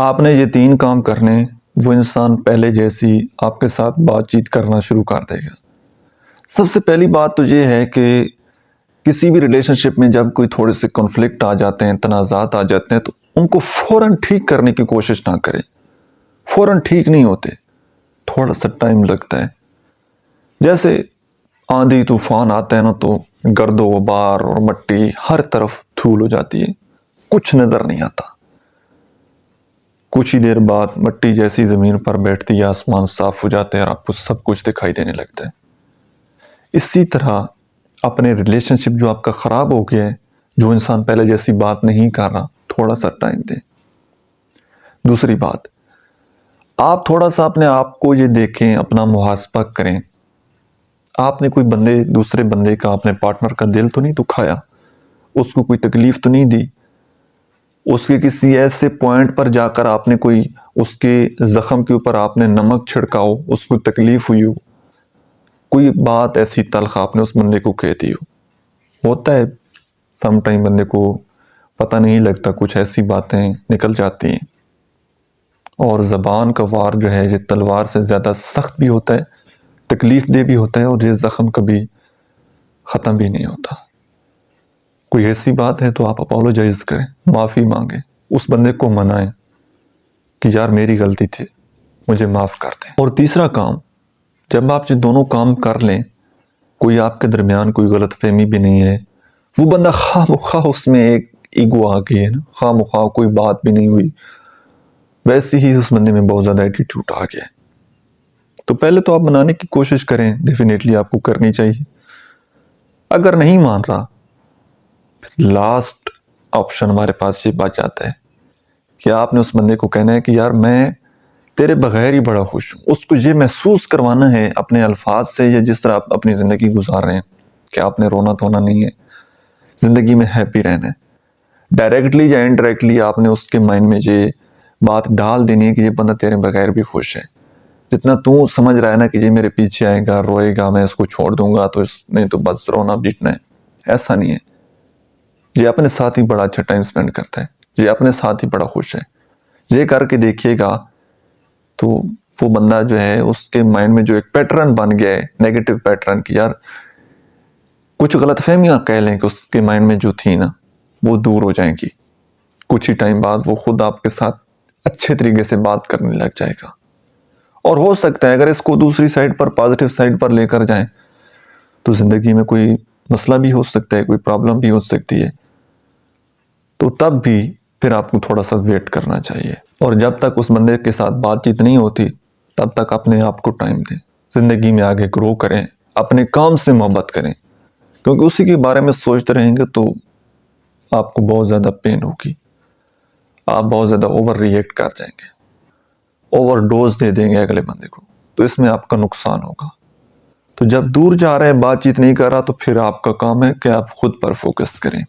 آپ نے یہ 3 کام کرنے، وہ انسان پہلے جیسی آپ کے ساتھ بات چیت کرنا شروع کر دے گا۔ سب سے پہلی بات تو یہ ہے کہ کسی بھی ریلیشن شپ میں جب کوئی تھوڑے سے کنفلکٹ آ جاتے ہیں، تنازعات آ جاتے ہیں، تو ان کو فوراً ٹھیک کرنے کی کوشش نہ کریں۔ فوراً ٹھیک نہیں ہوتے، تھوڑا سا ٹائم لگتا ہے۔ جیسے آندھی طوفان آتا ہے نا، تو گرد و غبار اور مٹی ہر طرف دھول ہو جاتی ہے، کچھ نظر نہیں آتا۔ کچھ ہی دیر بعد مٹی جیسی زمین پر بیٹھتی ہے، آسمان صاف ہو جاتے ہیں اور آپ کو سب کچھ دکھائی دینے لگتا ہے۔ اسی طرح اپنے ریلیشن شپ جو آپ کا خراب ہو گیا ہے، جو انسان پہلے جیسی بات نہیں کر رہا، تھوڑا سا ٹائم دیں۔ دوسری بات، آپ تھوڑا سا اپنے آپ کو یہ دیکھیں، اپنا محاسبہ کریں۔ آپ نے کوئی دوسرے بندے کا، اپنے پارٹنر کا دل تو نہیں دکھایا، اس کو کوئی تکلیف تو نہیں دی، اس کے کسی ایسے پوائنٹ پر جا کر آپ نے اس کے زخم کے اوپر آپ نے نمک چھڑکا ہو، اس کو تکلیف ہوئی ہو، کوئی بات ایسی تلخ آپ نے اس بندے کو کہہ دی ہو۔ ہوتا ہے سم ٹائم بندے کو پتہ نہیں لگتا، کچھ ایسی باتیں نکل جاتی ہیں۔ اور زبان کا وار جو ہے، یہ تلوار سے زیادہ سخت بھی ہوتا ہے، تکلیف دہ بھی ہوتا ہے، اور یہ زخم کبھی ختم بھی نہیں ہوتا۔ کوئی ایسی بات ہے تو آپ اپولوجائز کریں، معافی مانگیں، اس بندے کو منائیں کہ یار میری غلطی تھی، مجھے معاف کر دیں۔ اور تیسرا کام، جب آپ یہ دونوں کام کر لیں، کوئی آپ کے درمیان کوئی غلط فہمی بھی نہیں ہے، وہ بندہ خواہ مخواہ اس میں ایک ایگو آ گئی ہے نا، خواہ مخواہ کوئی بات بھی نہیں ہوئی، ویسے ہی اس بندے میں بہت زیادہ ایٹیٹیوڈ آ گیا ہے، تو پہلے تو آپ منانے کی کوشش کریں، ڈیفینیٹلی آپ کو کرنی چاہیے۔ اگر نہیں مان رہا، لاسٹ آپشن ہمارے پاس یہ بچ جاتا ہے کہ آپ نے اس بندے کو کہنا ہے کہ یار میں تیرے بغیر ہی بڑا خوش ہوں۔ اس کو یہ محسوس کروانا ہے اپنے الفاظ سے، یا جس طرح آپ اپنی زندگی گزار رہے ہیں، کہ آپ نے رونا دھونا نہیں ہے، زندگی میں ہیپی رہنا ہے۔ ڈائریکٹلی یا انڈائریکٹلی آپ نے اس کے مائنڈ میں یہ بات ڈال دینی ہے کہ یہ بندہ تیرے بغیر بھی خوش ہے۔ جتنا تو سمجھ رہا ہے نا کہ یہ میرے پیچھے آئے گا، روئے گا، میں اس کو چھوڑ دوں گا تو اس نے تو بس رونا پیٹنا ہے، ایسا نہیں ہے۔ یہ اپنے ساتھ ہی بڑا اچھا ٹائم سپینڈ کرتا ہے، یہ اپنے ساتھ ہی بڑا خوش ہے۔ یہ کر کے دیکھیے گا تو وہ بندہ جو ہے، اس کے مائنڈ میں جو ایک پیٹرن بن گیا ہے، نیگیٹو پیٹرن، کی یار کچھ غلط فہمیاں کہہ لیں کہ اس کے مائنڈ میں جو تھی نا، وہ دور ہو جائیں گی۔ کچھ ہی ٹائم بعد وہ خود آپ کے ساتھ اچھے طریقے سے بات کرنے لگ جائے گا۔ اور ہو سکتا ہے اگر اس کو دوسری سائڈ پر، پازیٹیو سائڈ پر لے کر جائیں، تو زندگی میں کوئی مسئلہ بھی ہو سکتا ہے، کوئی پرابلم بھی ہو سکتی ہے، تو تب بھی پھر آپ کو تھوڑا سا ویٹ کرنا چاہیے۔ اور جب تک اس بندے کے ساتھ بات چیت نہیں ہوتی، تب تک اپنے آپ کو ٹائم دیں، زندگی میں آگے گرو کریں، اپنے کام سے محبت کریں، کیونکہ اسی کے بارے میں سوچتے رہیں گے تو آپ کو بہت زیادہ پین ہوگی، آپ بہت زیادہ اوور ری ایکٹ کر جائیں گے، اوور ڈوز دے دیں گے اگلے بندے کو، تو اس میں آپ کا نقصان ہوگا۔ تو جب دور جا رہے ہیں، بات چیت نہیں کر رہا، تو پھر آپ کا کام ہے کہ آپ خود پر فوکس کریں۔